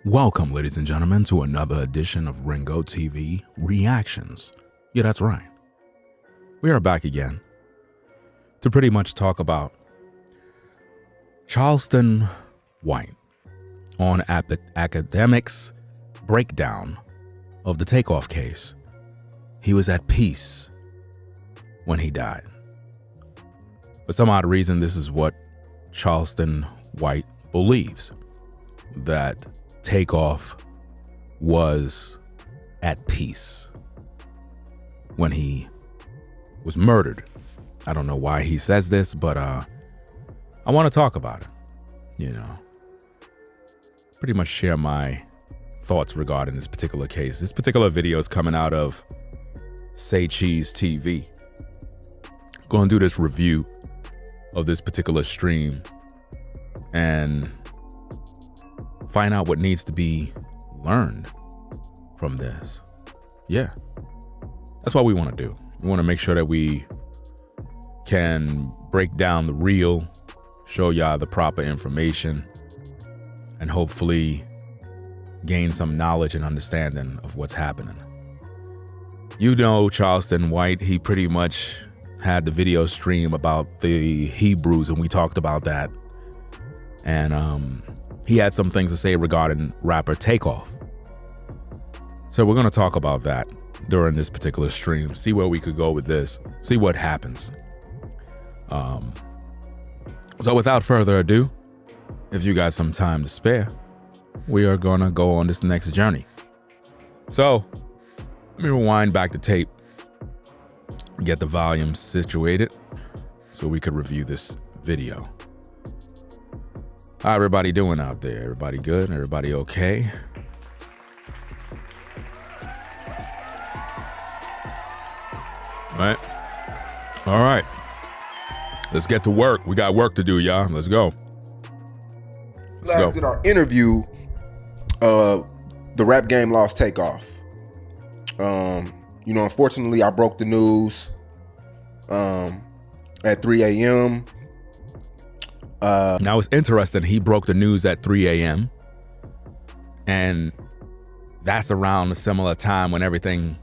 Welcome, ladies and gentlemen, to another edition of Ringo TV Reactions. Yeah, that's right. We are back again to pretty much talk about Charleston White on Akademiks' breakdown of the Takeoff case. He was at peace when he died. For some odd reason, this is what Charleston White believes, that Takeoff was at peace when he was murdered. I don't know why he says this, but I want to talk about it. You know, pretty much share my thoughts regarding this particular case. This particular video is coming out of Say Cheese TV. Going to do this review of this particular stream and find out what needs to be learned from this. Yeah, that's what we want to do. We want to make sure that we can break down the real, show y'all the proper information, and hopefully gain some knowledge and understanding of what's happening. You know, Charleston White, he pretty much had the video stream about the Hebrews, and we talked about that. And he had some things to say regarding rapper Takeoff. So we're going to talk about that during this particular stream, see where we could go with this, see what happens. So without further ado, if you got some time to spare, we are going to go on this next journey. So let me rewind back the tape, get the volume situated so we could review this video. How everybody doing out there? Everybody good? Everybody okay? All right. Let's get to work. We got work to do, y'all. Let's go. Last did our interview, the rap game lost Takeoff. Unfortunately, I broke the news at 3 a.m. Now it's interesting. He broke the news at 3 a.m. and that's around a similar time when everything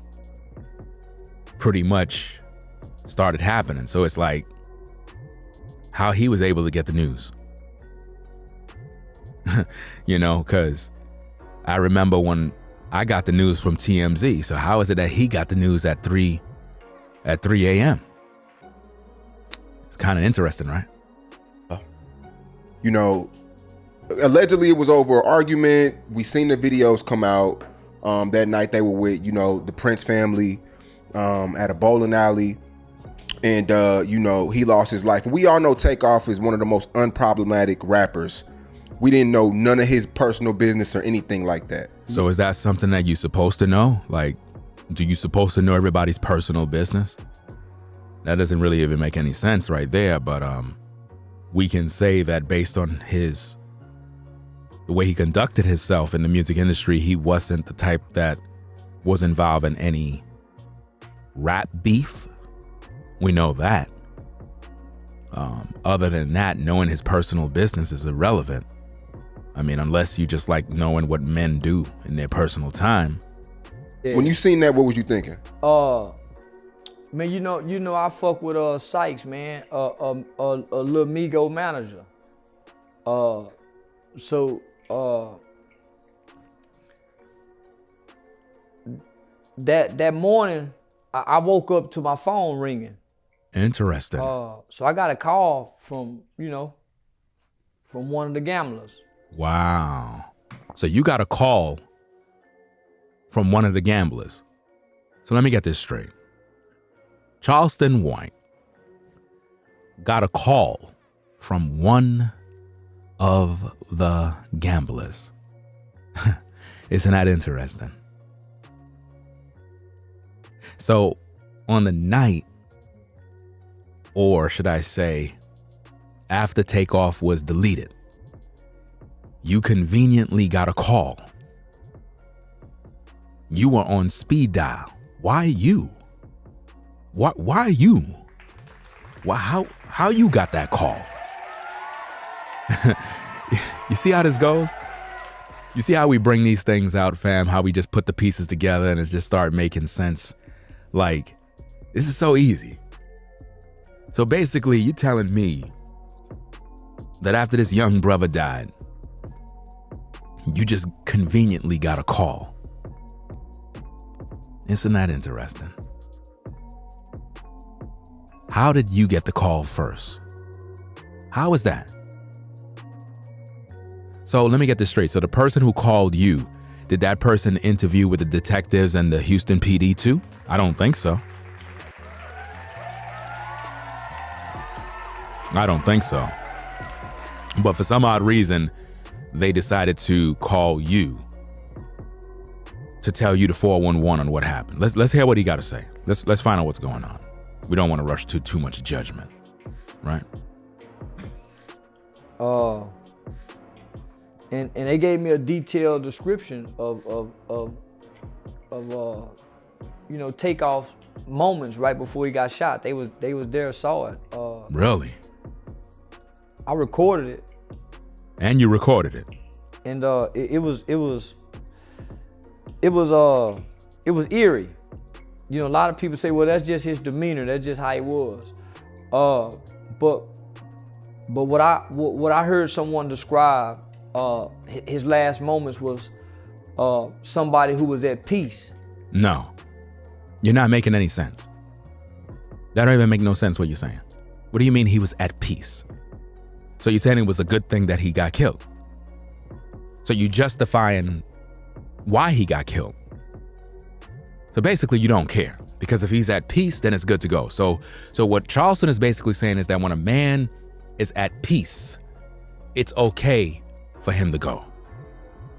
pretty much started happening. So it's like how he was able to get the news. You know, because I remember when I got the news from TMZ. So how is it that he got the news at 3 a.m.? It's kind of interesting, right? Allegedly it was over an argument. We seen the videos come out. That night they were with, the Prince family at a bowling alley. And, he lost his life. We all know Takeoff is one of the most unproblematic rappers. We didn't know none of his personal business or anything like that. So is that something that you're supposed to know? Like, do you supposed to know everybody's personal business? That doesn't really even make any sense right there, but we can say that based on the way he conducted himself in the music industry, he wasn't the type that was involved in any rap beef. We know that. Other than that, knowing his personal business is irrelevant. I mean, unless you just like knowing what men do in their personal time. Yeah. When you seen that, what was you thinking? Man, you know, I fuck with Sykes, man, a little Migo manager. That morning, I woke up to my phone ringing. Interesting. So I got a call from one of the gamblers. Wow. So you got a call from one of the gamblers. So let me get this straight. Charleston White got a call from one of the gamblers. Isn't that interesting? So on the night, or should I say, after Takeoff was deleted, you conveniently got a call. You were on speed dial. Why you? Why you? How you got that call? You see how this goes? You see how we bring these things out, fam? How we just put the pieces together and it just start making sense? Like, this is so easy. So basically, you telling me that after this young brother died, you just conveniently got a call. Isn't that interesting? How did you get the call first? How is that? So let me get this straight. So the person who called you, did that person interview with the detectives and the Houston PD too? I don't think so. I don't think so. But for some odd reason, they decided to call you to tell you the 411 on what happened. Let's hear what he got to say. Let's find out what's going on. We don't want to rush to too much judgment, right? And they gave me a detailed description of Takeoff moments right before he got shot. They was there, saw it. Really? I recorded it. And you recorded it. And it was eerie. You know, a lot of people say, well, that's just his demeanor. That's just how he was. But what I heard someone describe his last moments was somebody who was at peace. No, you're not making any sense. That don't even make no sense what you're saying. What do you mean he was at peace? So you're saying it was a good thing that he got killed. So you justifying why he got killed. So basically you don't care, because if he's at peace, then it's good to go. So what Charleston is basically saying is that when a man is at peace, it's okay for him to go.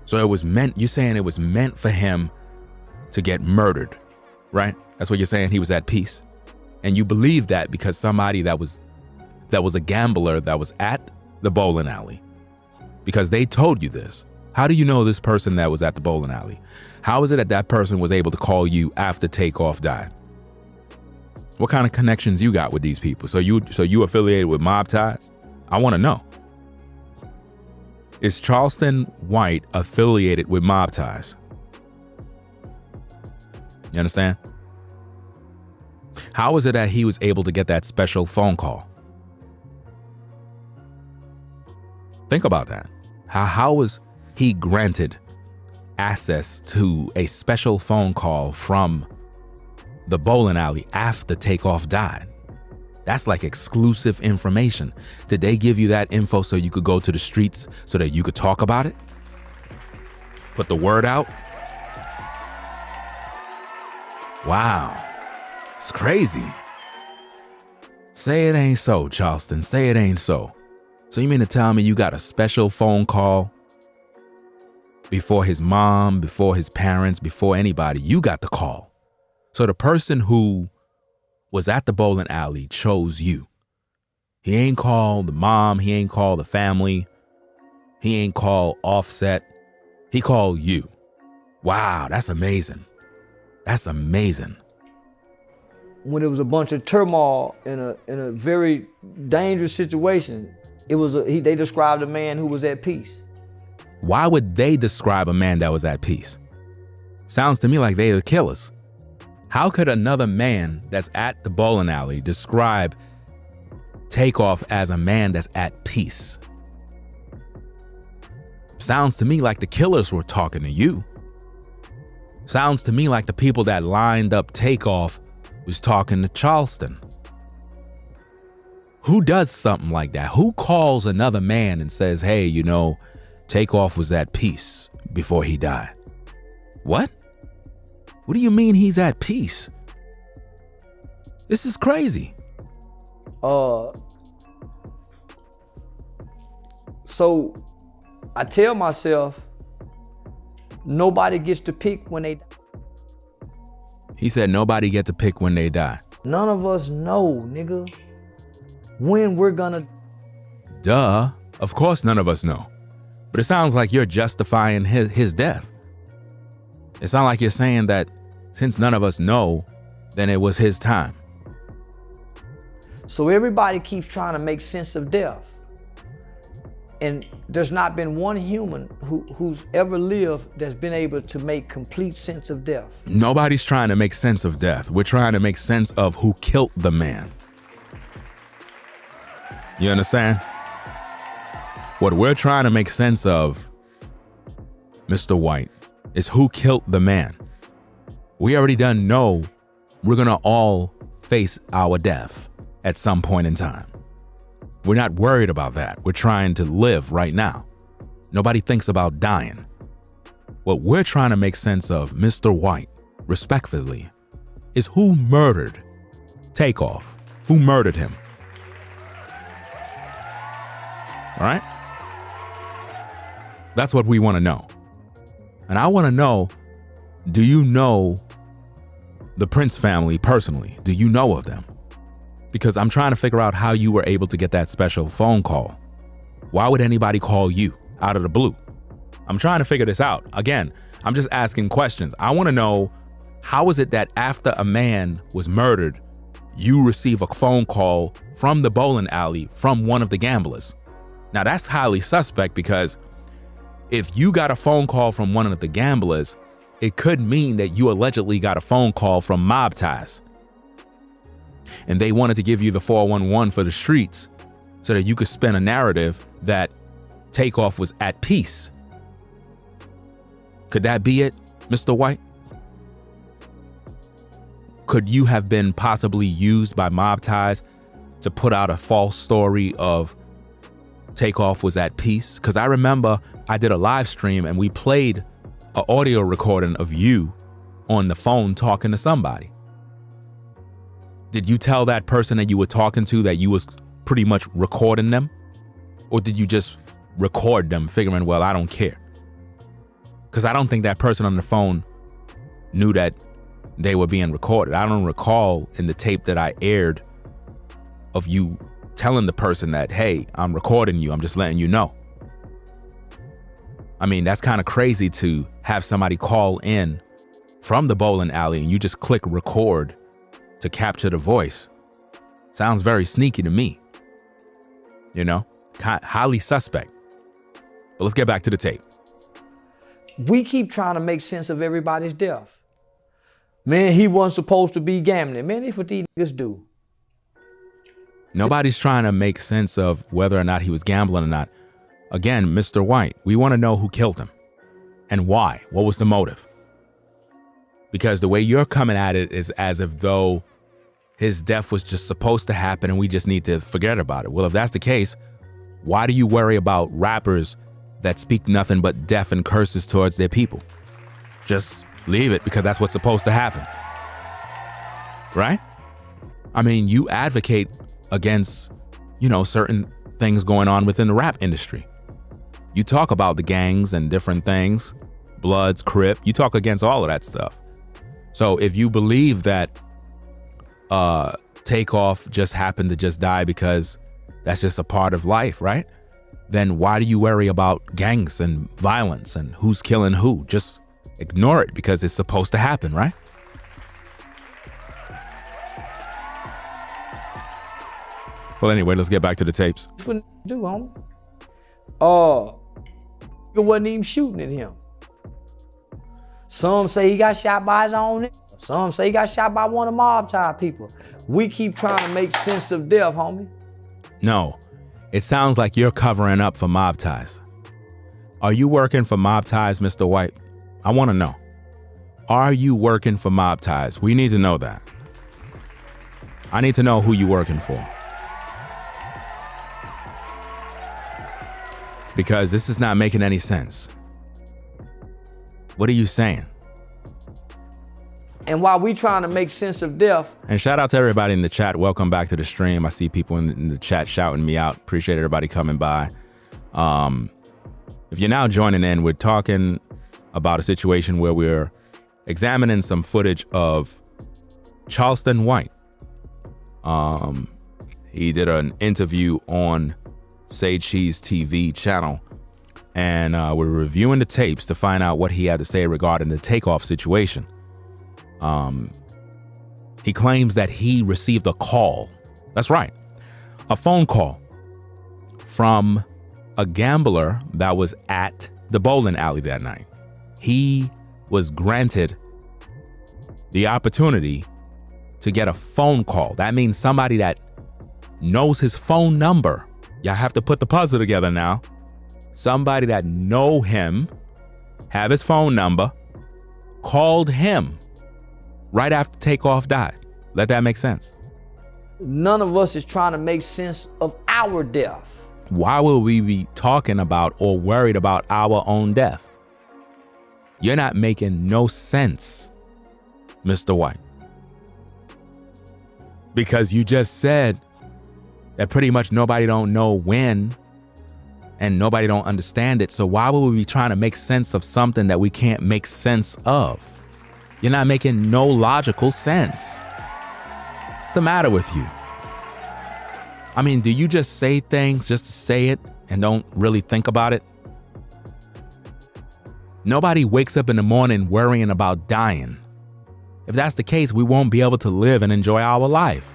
So you're saying it was meant for him to get murdered, right? That's what you're saying, he was at peace. And you believe that because somebody that was a gambler that was at the bowling alley, because they told you this. How do you know this person that was at the bowling alley? How is it that person was able to call you after Takeoff died? What kind of connections you got with these people? So you affiliated with mob ties? I want to know. Is Charleston White affiliated with mob ties? You understand? How is it that he was able to get that special phone call? Think about that. How was he granted access to a special phone call from the bowling alley after Takeoff died? That's like exclusive information. Did they give you that info so you could go to the streets so that you could talk about it? Put the word out? Wow. It's crazy. Say it ain't so, Charleston. Say it ain't so. So you mean to tell me you got a special phone call before his mom, before his parents, before anybody? You got the call. So the person who was at the bowling alley chose you. He ain't called the mom. He ain't called the family. He ain't called Offset. He called you. Wow, that's amazing. That's amazing. When there was a bunch of turmoil in a very dangerous situation, they described a man who was at peace. Why would they describe a man that was at peace? Sounds to me like they the killers. How could another man that's at the bowling alley describe Takeoff as a man that's at peace? Sounds to me like the killers were talking to you. Sounds to me like the people that lined up Takeoff was talking to Charleston. Who does something like that? Who calls another man and says, hey, Takeoff was at peace before he died? What? What do you mean he's at peace? This is crazy. So I tell myself, nobody gets to pick when they die. He said nobody get to pick when they die. None of us know, nigga, when we're gonna. Duh. Of course none of us know. But it sounds like you're justifying his death. It sounds like you're saying that since none of us know, then it was his time. So everybody keeps trying to make sense of death. And there's not been one human who's ever lived that's been able to make complete sense of death. Nobody's trying to make sense of death. We're trying to make sense of who killed the man. You understand? What we're trying to make sense of, Mr. White, is who killed the man. We already done know we're gonna all face our death at some point in time. We're not worried about that. We're trying to live right now. Nobody thinks about dying. What we're trying to make sense of, Mr. White, respectfully, is who murdered Takeoff? Who murdered him? All right? That's what we want to know. And I want to know, do you know the Prince family personally? Do you know of them? Because I'm trying to figure out how you were able to get that special phone call. Why would anybody call you out of the blue? I'm trying to figure this out. Again, I'm just asking questions. I want to know, how is it that after a man was murdered, you receive a phone call from the bowling alley from one of the gamblers? Now that's highly suspect, because if you got a phone call from one of the gamblers, it could mean that you allegedly got a phone call from mob ties. And they wanted to give you the 411 for the streets so that you could spin a narrative that Takeoff was at peace. Could that be it, Mr. White? Could you have been possibly used by mob ties to put out a false story of Takeoff was at peace? Because I remember I did a live stream and we played an audio recording of you on the phone talking to somebody. Did you tell that person that you were talking to that you was pretty much recording them? Or did you just record them figuring, well, I don't care? Because I don't think that person on the phone knew that they were being recorded. I don't recall in the tape that I aired of you telling the person that, hey, I'm recording you, I'm just letting you know. I mean, that's kind of crazy to have somebody call in from the bowling alley and you just click record to capture the voice. Sounds very sneaky to me. You know, highly suspect. But let's get back to the tape. We keep trying to make sense of everybody's death. Man, he wasn't supposed to be gambling. Man, that's what these niggas do. Nobody's trying to make sense of whether or not he was gambling or not. Again, Mr. White, we want to know who killed him and why. What was the motive? Because the way you're coming at it is as if though his death was just supposed to happen and we just need to forget about it. Well, if that's the case, why do you worry about rappers that speak nothing but death and curses towards their people? Just leave it, because that's what's supposed to happen. Right? I mean, you advocate against, you know, certain things going on within the rap industry. You talk about the gangs and different things, Bloods, Crip, you talk against all of that stuff. So if you believe that Takeoff just happened to just die because that's just a part of life, right? Then why do you worry about gangs and violence and who's killing who? Just ignore it, because it's supposed to happen, right? Well, anyway, let's get back to the tapes. That's what do, homie. It wasn't even shooting at him. Some say he got shot by his own. Some say he got shot by one of the mob tie people. We keep trying to make sense of death, homie. No, it sounds like you're covering up for mob ties. Are you working for mob ties, Mr. White? I want to know. Are you working for mob ties? We need to know that. I need to know who you're working for. Because this is not making any sense. What are you saying? And while we trying to make sense of death. And shout out to everybody in the chat. Welcome back to the stream. I see people in the chat shouting me out. Appreciate everybody coming by. If you're now joining in, we're talking about a situation where we're examining some footage of Charleston White. He did an interview on Say Cheese TV channel, and we're reviewing the tapes to find out what he had to say regarding the Takeoff situation. He claims that he received a call. That's right. A phone call from a gambler that was at the bowling alley that night. He was granted the opportunity to get a phone call. That means somebody that knows his phone number. Y'all have to put the puzzle together now. Somebody that know him, have his phone number, called him right after Takeoff died. Let that make sense. None of us is trying to make sense of our death. Why will we be talking about or worried about our own death? You're not making no sense, Mr. White. Because you just said that pretty much nobody don't know when and nobody don't understand it. So why would we be trying to make sense of something that we can't make sense of? You're not making no logical sense. What's the matter with you? I mean, do you just say things just to say it and don't really think about it? Nobody wakes up in the morning worrying about dying. If that's the case, we won't be able to live and enjoy our life.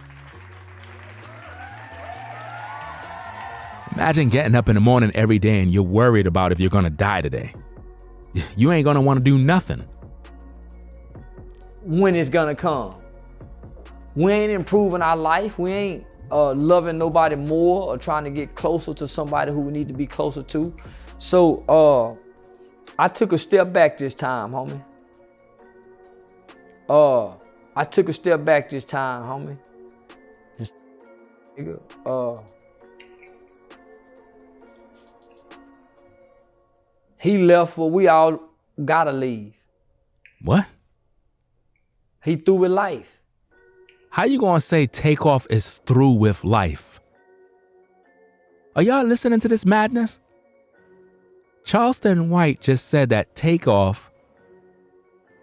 Imagine getting up in the morning every day and you're worried about if you're gonna die today. You ain't gonna wanna do nothing. When it's gonna come. We ain't improving our life. We ain't loving nobody more or trying to get closer to somebody who we need to be closer to. So I took a step back this time, homie. I took a step back this time, homie. He left where we all gotta leave. What? He through with life. How you gonna say Takeoff is through with life? Are y'all listening to this madness? Charleston White just said that Takeoff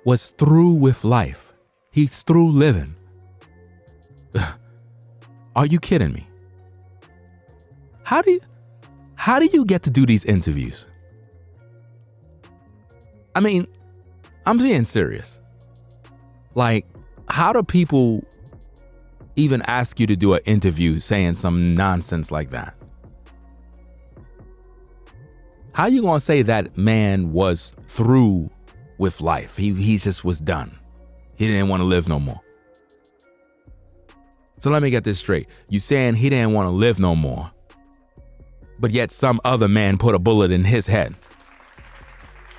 was through with life. He's through living. Are you kidding me? How do you get to do these interviews? I mean, I'm being serious. Like, how do people even ask you to do an interview saying some nonsense like that? How you gonna say that man was through with life? He just was done. He didn't want to live no more. So let me get this straight. You saying he didn't want to live no more, but yet some other man put a bullet in his head.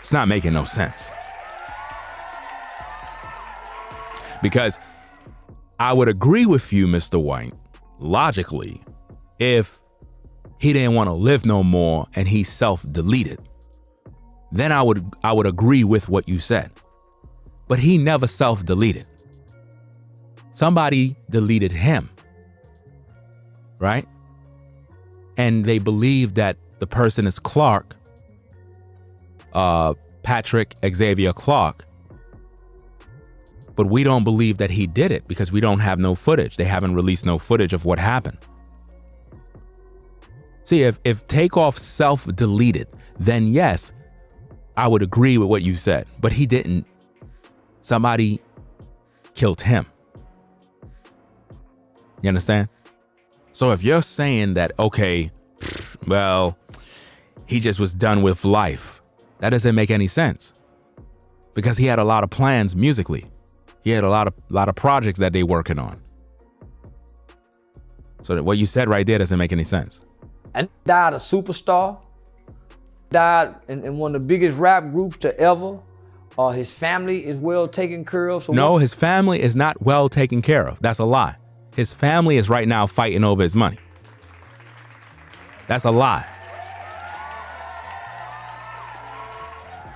It's not making no sense. Because I would agree with you, Mr. White, logically, if he didn't want to live no more and he self-deleted, then I would agree with what you said. But he never self-deleted. Somebody deleted him, right? And they believe that the person is Clark, Patrick Xavier Clark. But we don't believe that he did it because we don't have no footage. They haven't released no footage of what happened. See, if Takeoff self-deleted, then yes, I would agree with what you said. But he didn't. Somebody killed him. You understand? So if you're saying that, okay, well, he just was done with life, that doesn't make any sense. Because he had a lot of plans musically. He had a lot of projects that they working on. So that what you said right there doesn't make any sense. And died a superstar. Died in one of the biggest rap groups to ever. His family is well taken care of. So no, his family is not well taken care of. That's a lie. His family is right now fighting over his money. That's a lie.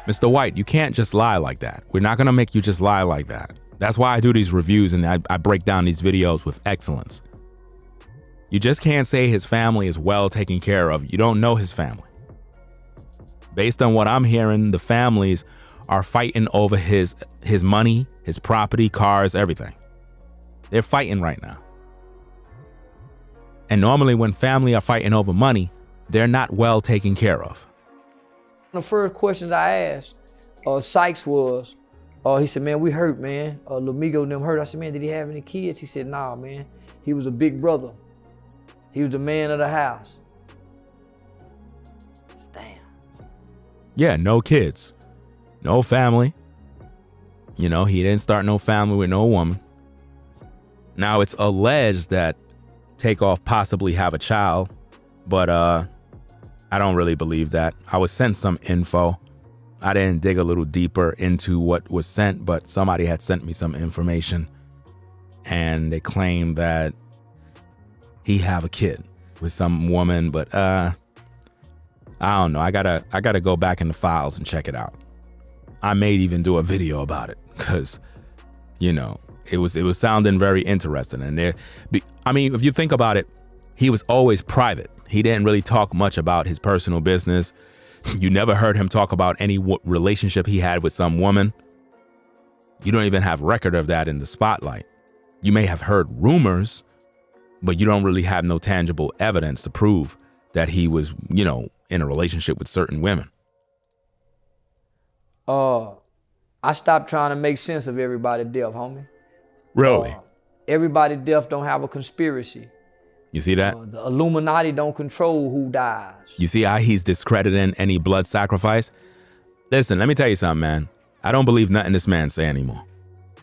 Mr. White, you can't just lie like that. We're not going to make you just lie like that. That's why I do these reviews and I break down these videos with excellence. You just can't say his family is well taken care of. You don't know his family. Based on what I'm hearing, the families are fighting over his money, his property, cars, everything. They're fighting right now. And normally when family are fighting over money, they're not well taken care of. The first questions I asked Sykes was, he said, man, we hurt, man. Lamigo and them hurt. I said, man, did he have any kids? He said, nah, man. He was a big brother. He was the man of the house. Yeah, no kids, no family. You know, he didn't start no family with no woman. Now it's alleged that Takeoff possibly have a child, but I don't really believe that. I was sent some info. I didn't dig a little deeper into what was sent, but somebody had sent me some information, and they claimed that he have a kid with some woman, but I don't know. I gotta go back in the files and check it out. I may even do a video about it because, you know, it was sounding very interesting. And if you think about it, he was always private. He didn't really talk much about his personal business. You never heard him talk about any relationship he had with some woman. You don't even have record of that in the spotlight. You may have heard rumors, but you don't really have no tangible evidence to prove that he was, you know, in a relationship with certain women. I stopped trying to make sense of everybody death, homie. Really? Everybody death don't have a conspiracy. You see that? The Illuminati don't control who dies. You see how he's discrediting any blood sacrifice? Listen, let me tell you something, man. I don't believe nothing this man say anymore.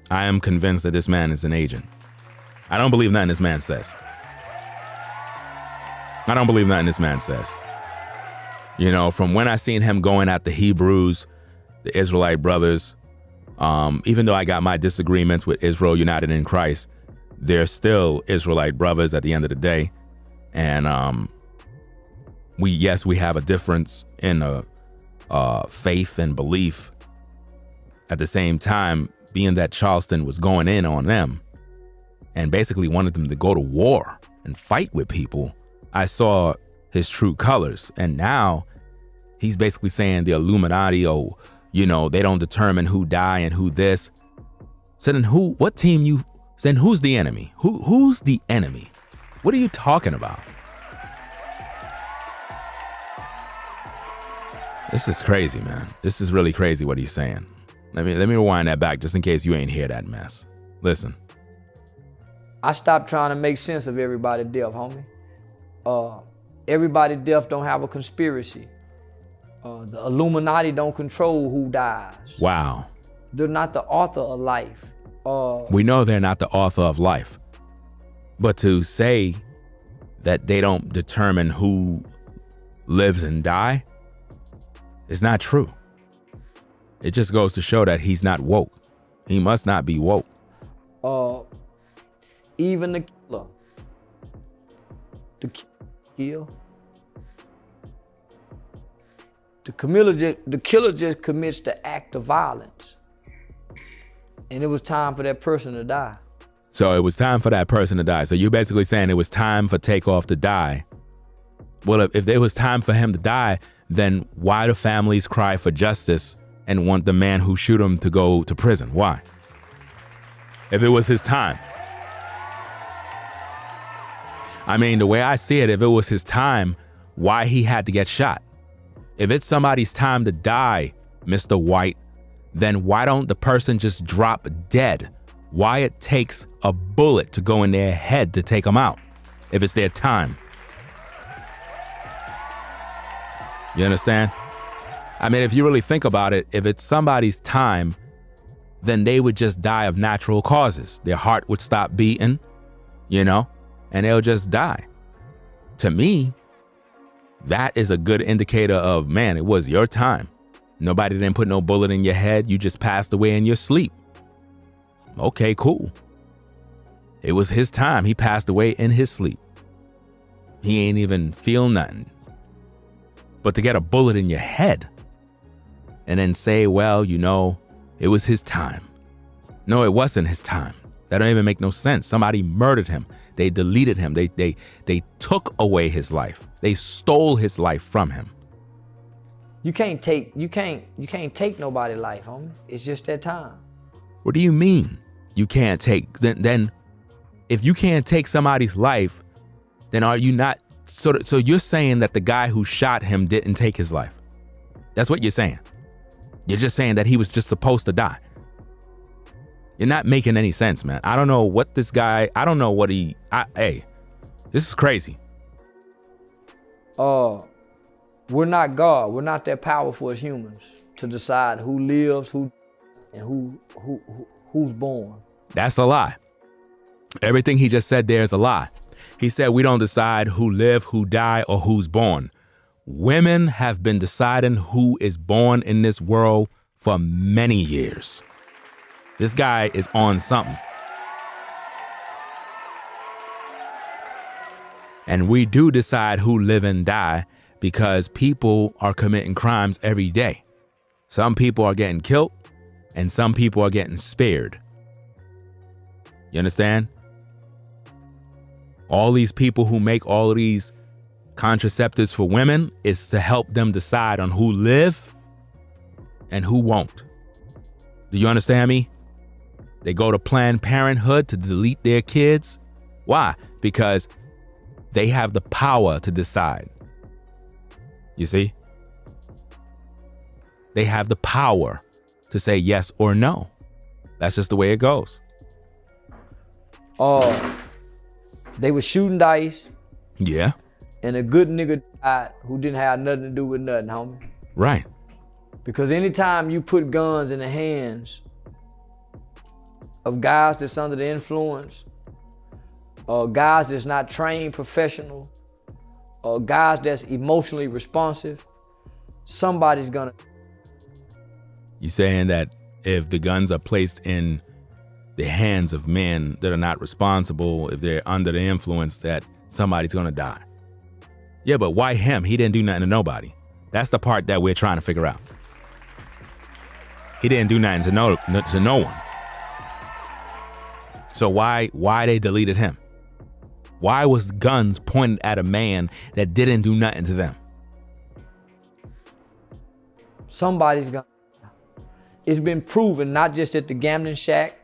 I am convinced that this man is an agent. I don't believe nothing this man says. I don't believe nothing this man says. You know, from when I seen him going at the Hebrews, the Israelite brothers, even though I got my disagreements with Israel United in Christ, they're still Israelite brothers at the end of the day. And we have a difference in faith and belief. At the same time, being that Charleston was going in on them and basically wanted them to go to war and fight with people, I saw his true colors. And now he's basically saying the Illuminati, they don't determine who die and who this. So then who's the enemy? Who's the enemy? What are you talking about? This is crazy, man. This is really crazy what he's saying. Let me rewind that back just in case you ain't hear that mess. Listen. I stopped trying to make sense of everybody death, homie. Everybody death don't have a conspiracy. The Illuminati don't control who dies. Wow. They're not the author of life. We know they're not the author of life. But to say that they don't determine who lives and die is not true. It just goes to show that he's not woke. He must not be woke. Even the killer. The killer just commits the act of violence. And it was time for that person to die. So it was time for that person to die. So you're basically saying it was time for Takeoff to die. Well, if there was time for him to die, then why do families cry for justice and want the man who shoot him to go to prison? Why? If it was his time. I mean, the way I see it, if it was his time, why he had to get shot? If it's somebody's time to die, Mr. White, then why don't the person just drop dead? Why it takes a bullet to go in their head to take them out if it's their time? You understand? I mean, if you really think about it, if it's somebody's time, then they would just die of natural causes. Their heart would stop beating, and they'll just die. To me, that is a good indicator of, man, it was your time. Nobody didn't put no bullet in your head. You just passed away in your sleep. Okay, cool. It was his time. He passed away in his sleep. He ain't even feel nothing. But to get a bullet in your head and then say, well, it was his time. No, it wasn't his time. That don't even make no sense. Somebody murdered him. They deleted him. They took away his life. They stole his life from him. You can't take nobody's life, homie. It's just that time. What do you mean you can't take? Then if you can't take somebody's life, then are you not? So you're saying that the guy who shot him didn't take his life? That's what you're saying. You're just saying that he was just supposed to die. You're not making any sense, man. I don't know what this guy, I don't know what hey, this is crazy. We're not God. We're not that powerful as humans to decide who lives, and who's born. That's a lie. Everything he just said there is a lie. He said we don't decide who live, who die, or who's born. Women have been deciding who is born in this world for many years. This guy is on something. And we do decide who live and die because people are committing crimes every day. Some people are getting killed and some people are getting spared. You understand? All these people who make all of these contraceptives for women is to help them decide on who live and who won't. Do you understand me? They go to Planned Parenthood to delete their kids. Why? Because they have the power to decide. You see? They have the power to say yes or no. That's just the way it goes. They were shooting dice. Yeah. And a good nigga died who didn't have nothing to do with nothing, homie. Right. Because anytime you put guns in the hands of guys that's under the influence, or guys that's not trained professional, or guys that's emotionally responsive, somebody's gonna. You saying that if the guns are placed in the hands of men that are not responsible, if they're under the influence, that somebody's gonna die? Yeah, but why him? He didn't do nothing to nobody. That's the part that we're trying to figure out. He didn't do nothing to no one. So why they deleted him? Why was guns pointed at a man that didn't do nothing to them? Somebody's gonna. It's been proven, not just at the gambling shack.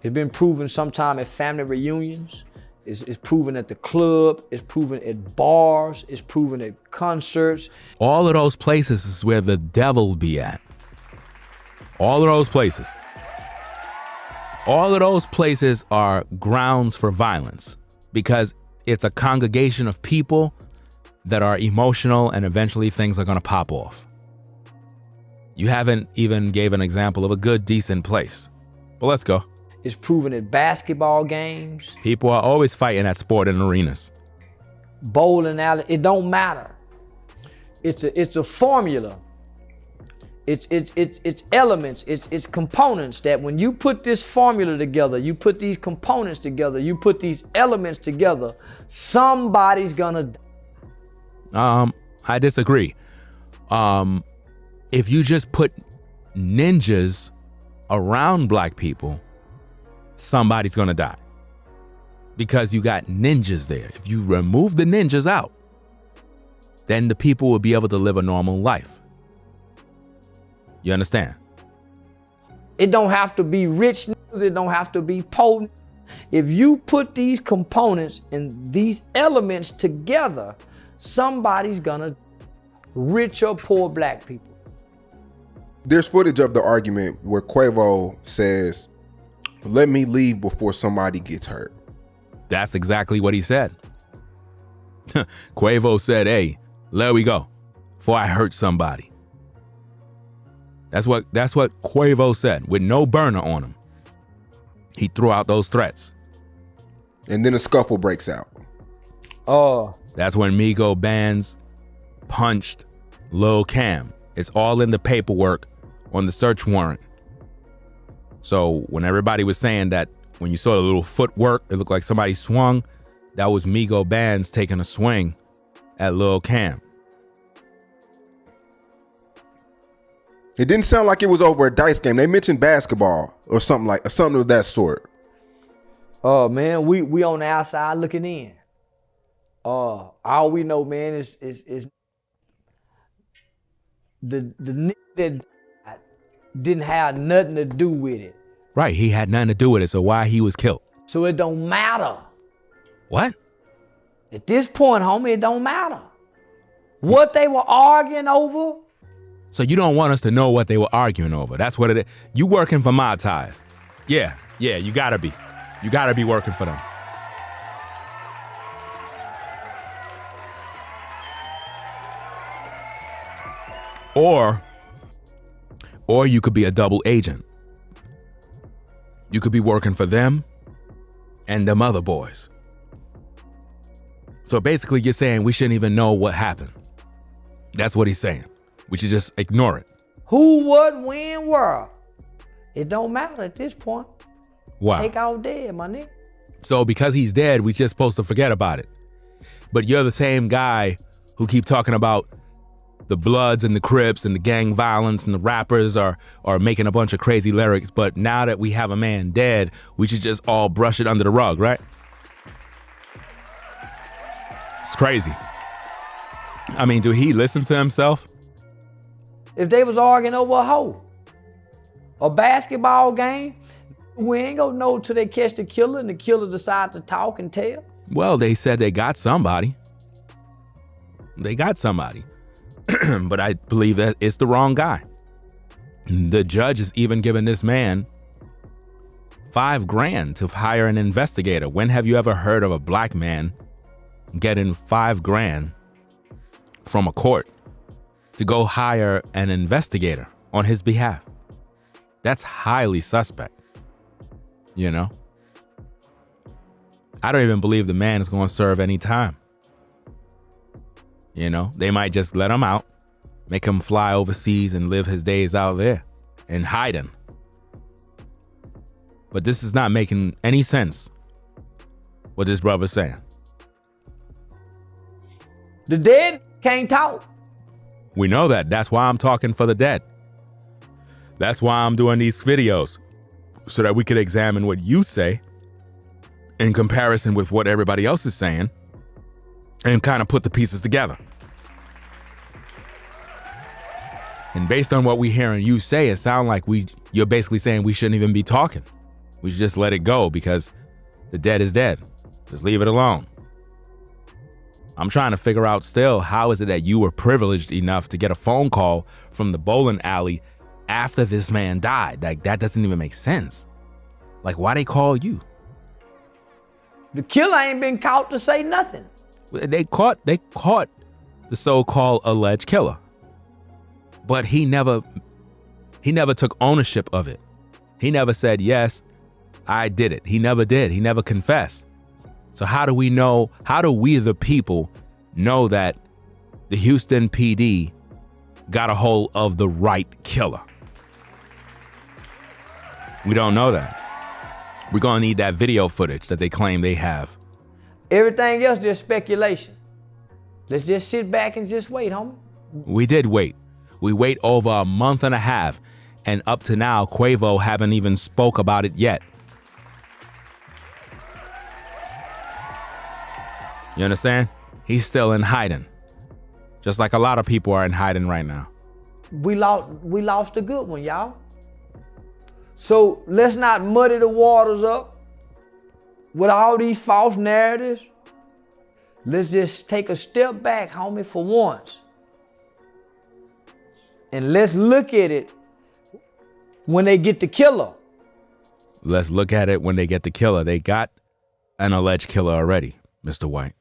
It's been proven sometime at family reunions. It's proven at the club. It's proven at bars. It's proven at concerts. All of those places is where the devil be at. All of those places. All of those places are grounds for violence because it's a congregation of people that are emotional and eventually things are going to pop off. You haven't even gave an example of a good, decent place. But let's go. It's proven at basketball games. People are always fighting at sporting arenas. Bowling alley, it don't matter. It's a formula. It's elements, it's components that when you put this formula together, you put these components together, you put these elements together, somebody's gonna. I disagree. If you just put ninjas around black people, somebody's gonna die. Because you got ninjas there. If you remove the ninjas out, then the people will be able to live a normal life. You understand? It don't have to be rich niggas, it don't have to be poor. If you put these components and these elements together, somebody's gonna, rich or poor black people. There's footage of the argument where Quavo says, "Let me leave before somebody gets hurt." That's exactly what he said. Quavo said, "Hey, let we go before I hurt somebody." That's what Quavo said with no burner on him. He threw out those threats. And then a scuffle breaks out. Oh. That's when Migo Bands punched Lil Cam. It's all in the paperwork on the search warrant. So when everybody was saying that when you saw the little footwork, it looked like somebody swung, that was Migo Bands taking a swing at Lil Cam. It didn't sound like it was over a dice game. They mentioned basketball or something of that sort. Oh man, we on the outside looking in. All we know, man, is the nigga that didn't have nothing to do with it. Right, he had nothing to do with it, so why he was killed? So it don't matter. What? At this point, homie, it don't matter. What they were arguing over. So you don't want us to know what they were arguing over. That's what it is. You working for my ties. Yeah, you gotta be. You gotta be working for them. Or you could be a double agent. You could be working for them and them other boys. So basically you're saying we shouldn't even know what happened. That's what he's saying. We should just ignore it. Who, what, when, where? It don't matter at this point. Wow. Takeoff dead, my nigga. So because he's dead, we're just supposed to forget about it. But you're the same guy who keep talking about the Bloods and the Crips and the gang violence and the rappers are making a bunch of crazy lyrics. But now that we have a man dead, we should just all brush it under the rug, right? It's crazy. I mean, do he listen to himself? If they was arguing over a hoe, a basketball game, we ain't gonna know till they catch the killer and the killer decide to talk and tell. Well, they said they got somebody. They got somebody. But I believe that it's the wrong guy. The judge is even giving this man $5,000 to hire an investigator. When have you ever heard of a black man getting $5,000 from a court to go hire an investigator on his behalf? That's highly suspect. You know? I don't even believe the man is going to serve any time. You know, they might just let him out, make him fly overseas and live his days out there and hide him. But this is not making any sense, what this brother's saying. The dead can't talk. We know that. That's why I'm talking for the dead. That's why I'm doing these videos, so that we could examine what you say in comparison with what everybody else is saying and kind of put the pieces together. And based on what we hearing you say, it sounds like you're basically saying we shouldn't even be talking. We should just let it go because the dead is dead. Just leave it alone. I'm trying to figure out still, how is it that you were privileged enough to get a phone call from the bowling alley after this man died? Like, that doesn't even make sense. Like, why they call you? The killer ain't been caught to say nothing. They caught the so-called alleged killer. But he never took ownership of it. He never said, yes, I did it. He never did. He never confessed. So how do we know, how do we the people know that the Houston PD got a hold of the right killer? We don't know that. We're gonna need that video footage that they claim they have. Everything else just speculation. Let's just sit back and just wait, homie. We did wait. We wait over a month and a half, and up to now, Quavo haven't even spoke about it yet. You understand? He's still in hiding. Just like a lot of people are in hiding right now. We lost a good one, y'all. So let's not muddy the waters up with all these false narratives. Let's just take a step back, homie, for once. And let's look at it when they get the killer. Let's look at it when they get the killer. They got an alleged killer already, Mr. White.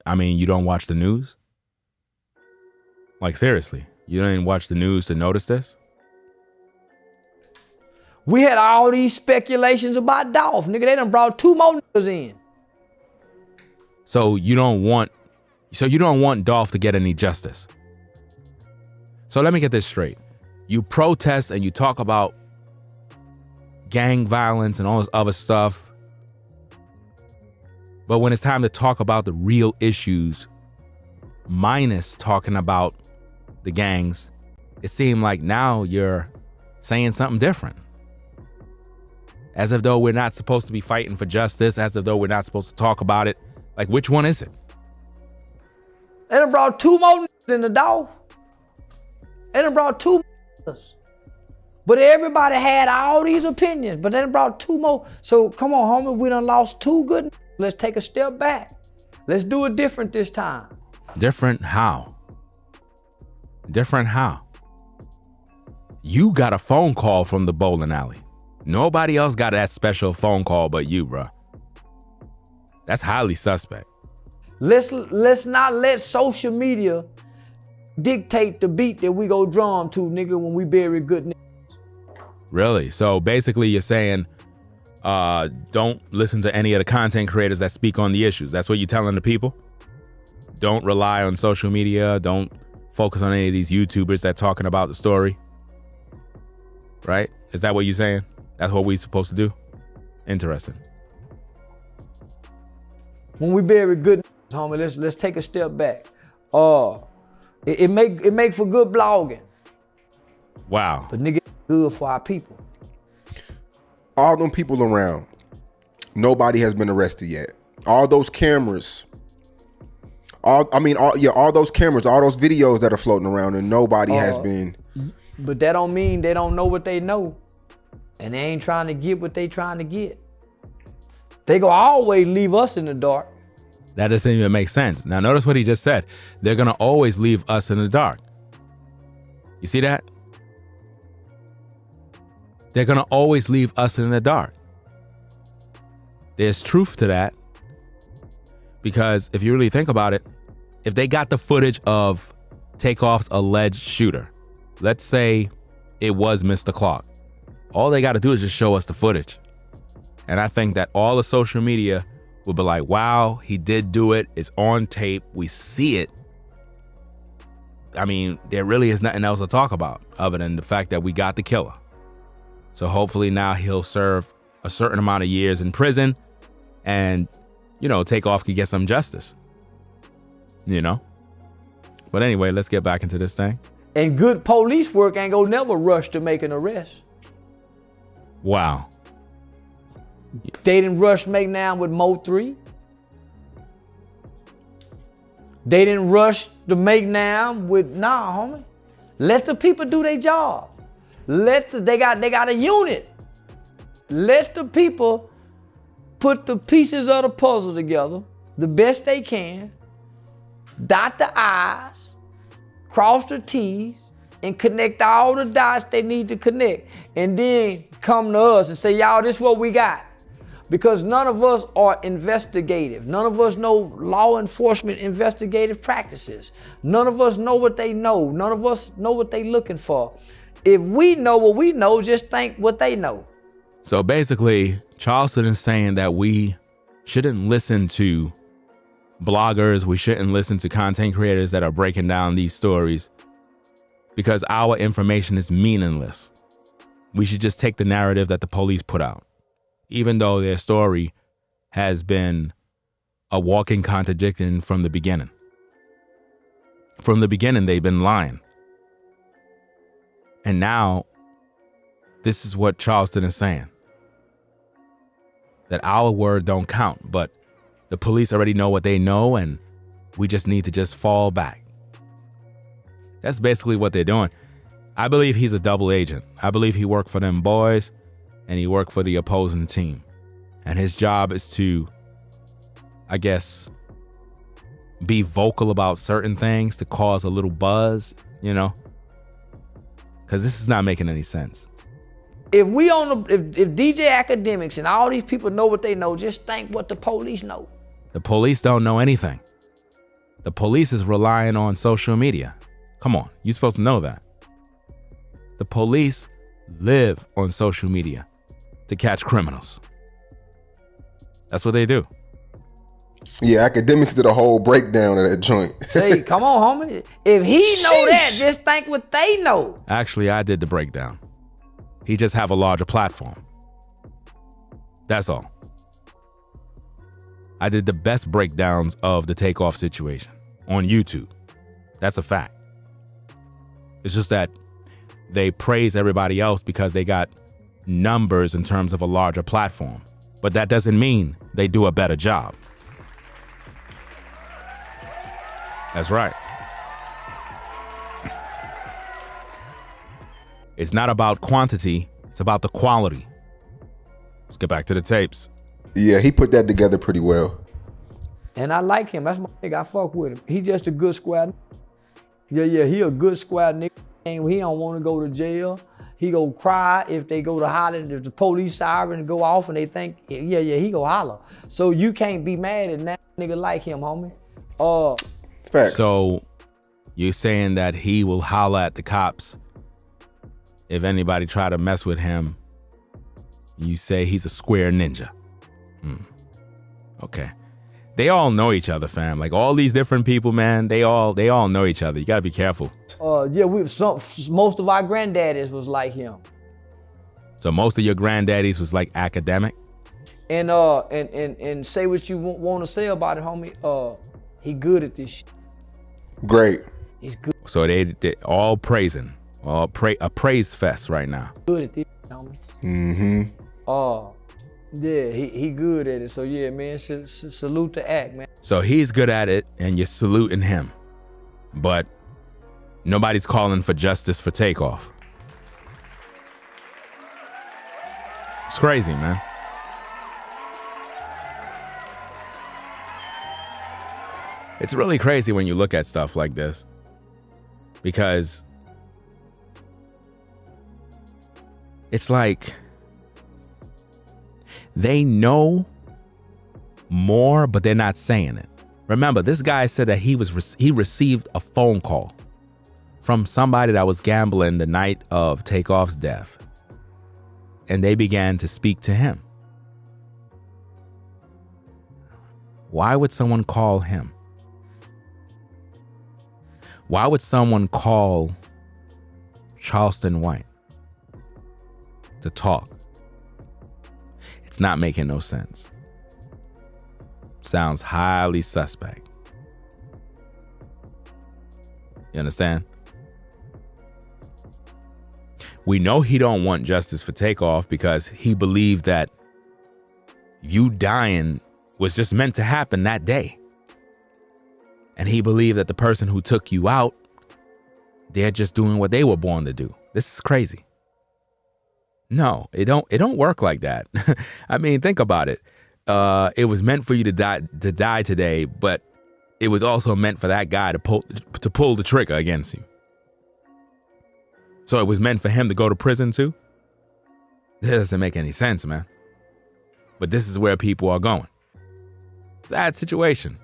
I mean, you don't watch the news? Like, seriously, you didn't watch the news to notice this? We had all these speculations about Dolph. Nigga, they done brought 2 more niggas in. So you don't want Dolph to get any justice. So let me get this straight. You protest and you talk about gang violence and all this other stuff. But when it's time to talk about the real issues, minus talking about the gangs, it seemed like now you're saying something different. As if though we're not supposed to be fighting for justice, as if though we're not supposed to talk about it. Like, which one is it? They done brought 2 more niggas in the Dolph. They done brought 2 niggas. But everybody had all these opinions, but they done brought 2 more. So come on, homie, we done lost 2 good niggas. Let's take a step back. Let's do it different this time. Different how? Different how? You got a phone call from the bowling alley. Nobody else got that special phone call but you, bro. That's highly suspect. Let's not let social media dictate the beat that we go drum to, nigga, when we bury good niggas. Really? So basically you're saying don't listen to any of the content creators that speak on the issues. That's what you're telling the people? Don't rely on social media. Don't focus on any of these YouTubers that talking about the story. Right? Is that what you're saying? That's what we supposed to do? Interesting. When we bury good niggas, homie, let's take a step back. It make for good blogging. Wow. But nigga, good for our people. All them people around, nobody has been arrested yet. All those cameras, all those cameras, all those videos that are floating around, and nobody has been. But that don't mean they don't know what they know, and they ain't trying to get what they trying to get. They gonna always leave us in the dark. That doesn't even make sense. Now notice what he just said. They're gonna always leave us in the dark. You see that? They're gonna always leave us in the dark. There's truth to that. Because if you really think about it, if they got the footage of Takeoff's alleged shooter, let's say it was Mr. Clark, all they gotta do is just show us the footage. And I think that all the social media will be like, wow, he did do it. It's on tape. We see it. I mean, there really is nothing else to talk about other than the fact that we got the killer. So hopefully now he'll serve a certain amount of years in prison and, Takeoff could get some justice, But anyway, let's get back into this thing. And good police work ain't gonna never rush to make an arrest. Wow. They didn't rush McNown with Mo 3. They didn't rush to McNown with homie. Let the people do their job. They got a unit. Let the people put the pieces of the puzzle together the best they can, dot the I's, cross the T's, and connect all the dots they need to connect. And then come to us and say, y'all, this is what we got. Because none of us are investigative. None of us know law enforcement investigative practices. None of us know what they know. None of us know what they looking for. If we know what we know, just think what they know. So basically, Charleston is saying that we shouldn't listen to bloggers. We shouldn't listen to content creators that are breaking down these stories because our information is meaningless. We should just take the narrative that the police put out, even though their story has been a walking contradiction from the beginning. From the beginning, they've been lying. And now, this is what Charleston is saying. That our word don't count, but the police already know what they know, and we just need to just fall back. That's basically what they're doing. I believe he's a double agent. I believe he worked for them boys, and he worked for the opposing team. And his job is to, I guess, be vocal about certain things to cause a little buzz, Because this is not making any sense. If DJ Akademiks and all these people know what they know, just think what the police know. The police don't know anything. The police is relying on social media. Come on, you're supposed to know that. The police live on social media to catch criminals. That's what they do. Yeah, Akademiks did a whole breakdown of that joint. Say, come on, homie. If he know that, just think what they know. Actually, I did the breakdown. He just have a larger platform. That's all. I did the best breakdowns of the Takeoff situation on YouTube. That's a fact. It's just that they praise everybody else because they got numbers in terms of a larger platform. But that doesn't mean they do a better job. That's right. It's not about quantity, it's about the quality. Let's get back to the tapes. Yeah, he put that together pretty well. And I like him. That's my nigga. I fuck with him. He just a good squad. Yeah, he a good squad nigga. He don't want to go to jail. He go cry if they go to holler, if the police siren go off and they think, yeah, he go holler. So you can't be mad at that nigga like him, homie. Fact. So You saying that he will holler at the cops if anybody try to mess with him. You say he's a square ninja. Okay. They all know each other, fam. Like all these different people, man, they all know each other. You gotta be careful. Most of our granddaddies was like him. So most of your granddaddies was like academic? And say what you want to say about it, homie. He good at this shit. Great. He's good. So they all praising. A praise fest right now. Good at this, homie. Mm-hmm. Yeah, he good at it. So yeah, man, salute to Act, man. So he's good at it and you're saluting him. But nobody's calling for justice for Takeoff. It's crazy, man. It's really crazy when you look at stuff like this, because it's like they know more, but they're not saying it. Remember, this guy said that he received a phone call from somebody that was gambling the night of Takeoff's death, and they began to speak to him. Why would someone call him? Why would someone call Charleston White to talk? It's not making no sense. Sounds highly suspect. You understand? We know he don't want justice for Takeoff because he believed that you dying was just meant to happen that day. And he believed that the person who took you out, they're just doing what they were born to do. This is crazy. No, it don't work like that. I mean, think about it. It was meant for you to die today, but it was also meant for that guy to pull the trigger against you. So it was meant for him to go to prison too? That doesn't make any sense, man. But this is where people are going. Sad situation.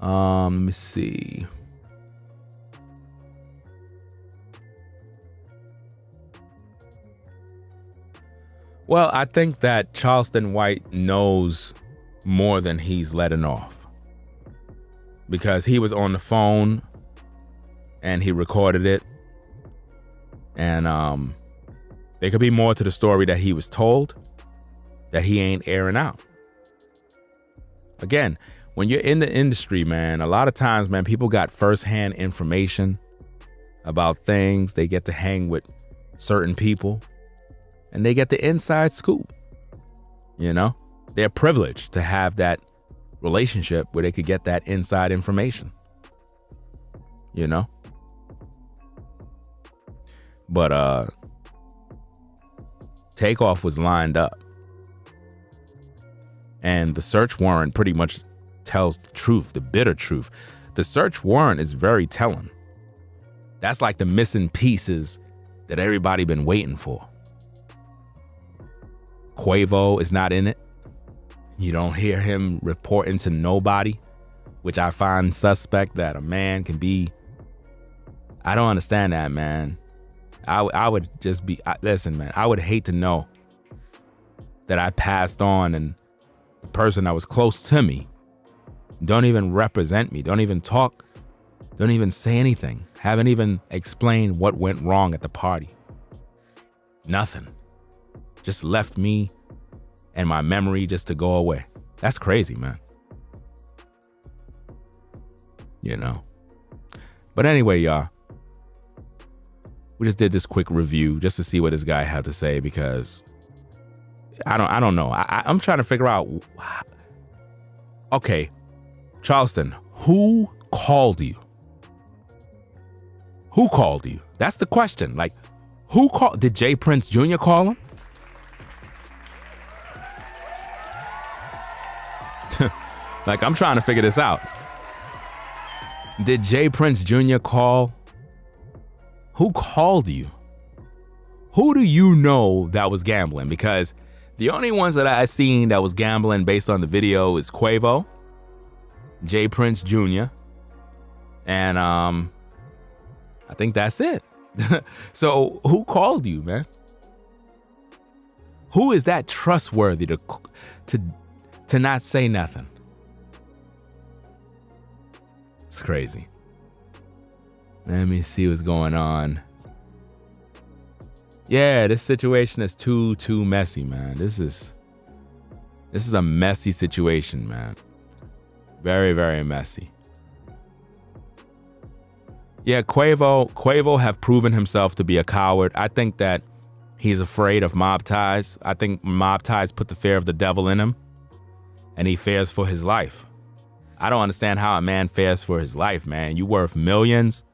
Let me see. Well, I think that Charleston White knows more than he's letting off, because he was on the phone and he recorded it, and there could be more to the story that he was told that he ain't airing out. Again, when you're in the industry, man, a lot of times, man, people got firsthand information about things. They get to hang with certain people and they get the inside scoop. You know, they're privileged to have that relationship where they could get that inside information, you know? But Takeoff was lined up, and the search warrant pretty much tells the truth, the bitter truth. The search warrant is very telling. That's like the missing pieces that everybody been waiting for. Quavo is not in it. You don't hear him reporting to nobody, which I find suspect that a man can be. I don't understand that, man. I would just be, listen, man, I would hate to know that I passed on and the person that was close to me don't even represent me, don't even talk, don't even say anything, haven't even explained what went wrong at the party. Nothing. Just left me and my memory just to go away. That's crazy, man. You know. But anyway, y'all, we just did this quick review just to see what this guy had to say, because I don't know. I'm trying to figure out. Okay, Charleston, who called you? Who called you? That's the question. Like, who called? Did Jay Prince Jr. call him? Like, I'm trying to figure this out. Did Jay Prince Jr. call? Who called you? Who do you know that was gambling? Because the only ones that I seen that was gambling based on the video is Quavo, Jay Prince Jr., And I think that's it. So who called you, man? Who is that trustworthy to not say nothing? It's crazy. Let me see what's going on. Yeah, this situation is too messy, man. This is a messy situation, man. Very, very messy. Yeah, Quavo have proven himself to be a coward. I think that he's afraid of mob ties. I think mob ties put the fear of the devil in him, and he fears for his life. I don't understand how a man fears for his life, man. You worth millions,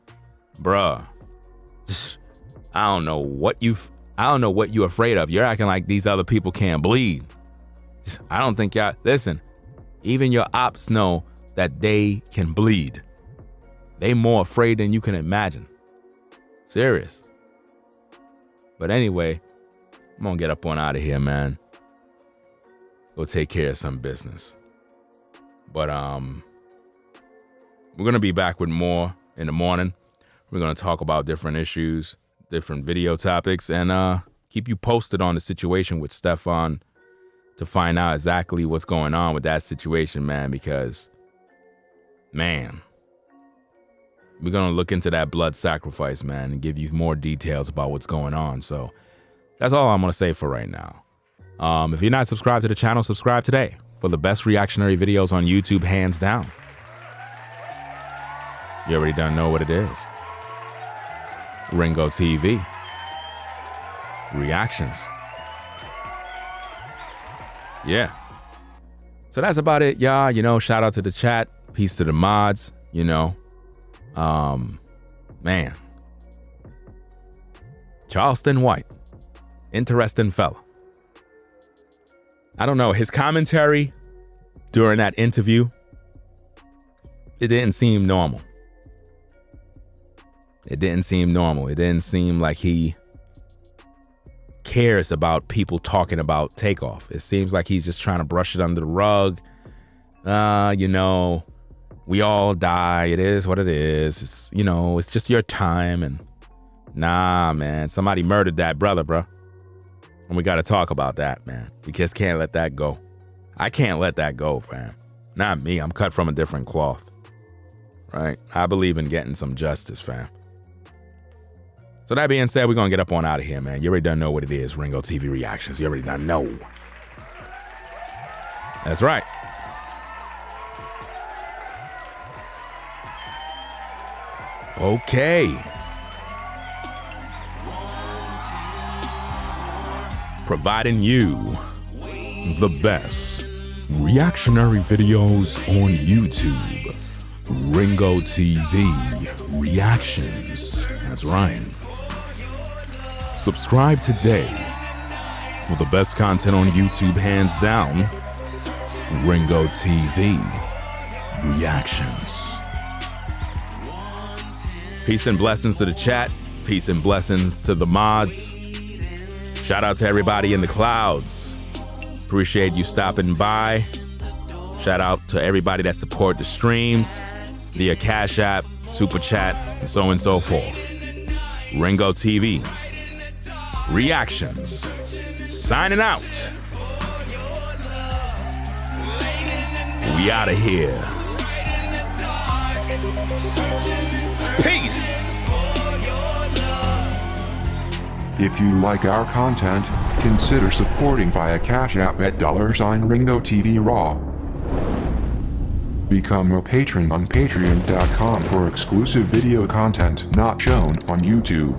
bruh. I don't know what you're afraid of. You're acting like these other people can't bleed. I don't think y'all, listen, even your ops know that they can bleed. They more afraid than you can imagine. Serious. But anyway, I'm gonna get up on out of here, man. Go take care of some business. But we're gonna be back with more in the morning. We're gonna talk about different issues, different video topics, and keep you posted on the situation with Stefan to find out exactly what's going on with that situation, man, because, man, we're going to look into that blood sacrifice, man, and give you more details about what's going on. So that's all I'm going to say for right now. If you're not subscribed to the channel, subscribe today for the best reactionary videos on YouTube, hands down. You already done know what it is. Ringo TV. Reactions. Yeah. So that's about it, y'all. You know, shout out to the chat. Peace to the mods, you know. Man. Charleston White. Interesting fella. I don't know. His commentary during that interview, it didn't seem normal. It didn't seem normal. It didn't seem like he cares about people talking about Takeoff. It seems like he's just trying to brush it under the rug. You know, we all die. It is what it is. It's, you know, it's just your time. And nah, man, somebody murdered that brother, bro. And we got to talk about that, man. We just can't let that go. I can't let that go, fam. Not me. I'm cut from a different cloth, right? I believe in getting some justice, fam. So that being said, we're going to get up on out of here, man. You already done know what it is, Ringo TV Reactions. You already done know. That's right. Okay. Providing you the best reactionary videos on YouTube. Ringo TV Reactions. That's right. Subscribe today for the best content on YouTube, hands down. Ringo TV Reactions. Peace and blessings to the chat. Peace and blessings to the mods. Shout out to everybody in the clouds. Appreciate you stopping by. Shout out to everybody that support the streams via Cash App, Super Chat, and so forth. Ringo TV Reactions. Signing out. We out of here. Peace. If you like our content, consider supporting via Cash App at $Ringo TV Raw. Become a patron on patreon.com for exclusive video content not shown on YouTube.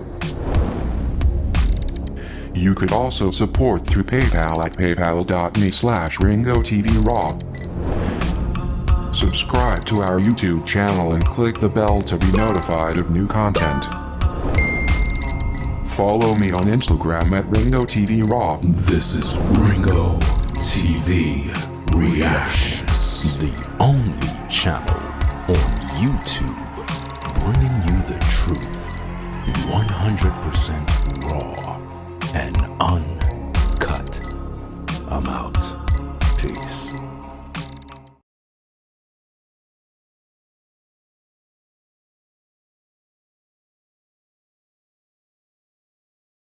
You could also support through PayPal at paypal.me/RingoTVRaw. Subscribe to our YouTube channel and click the bell to be notified of new content. Follow me on Instagram at RingoTVRaw. This is Ringo TV Reactions, the only channel on YouTube bringing you the truth, 100% raw and uncut. I'm out. Peace.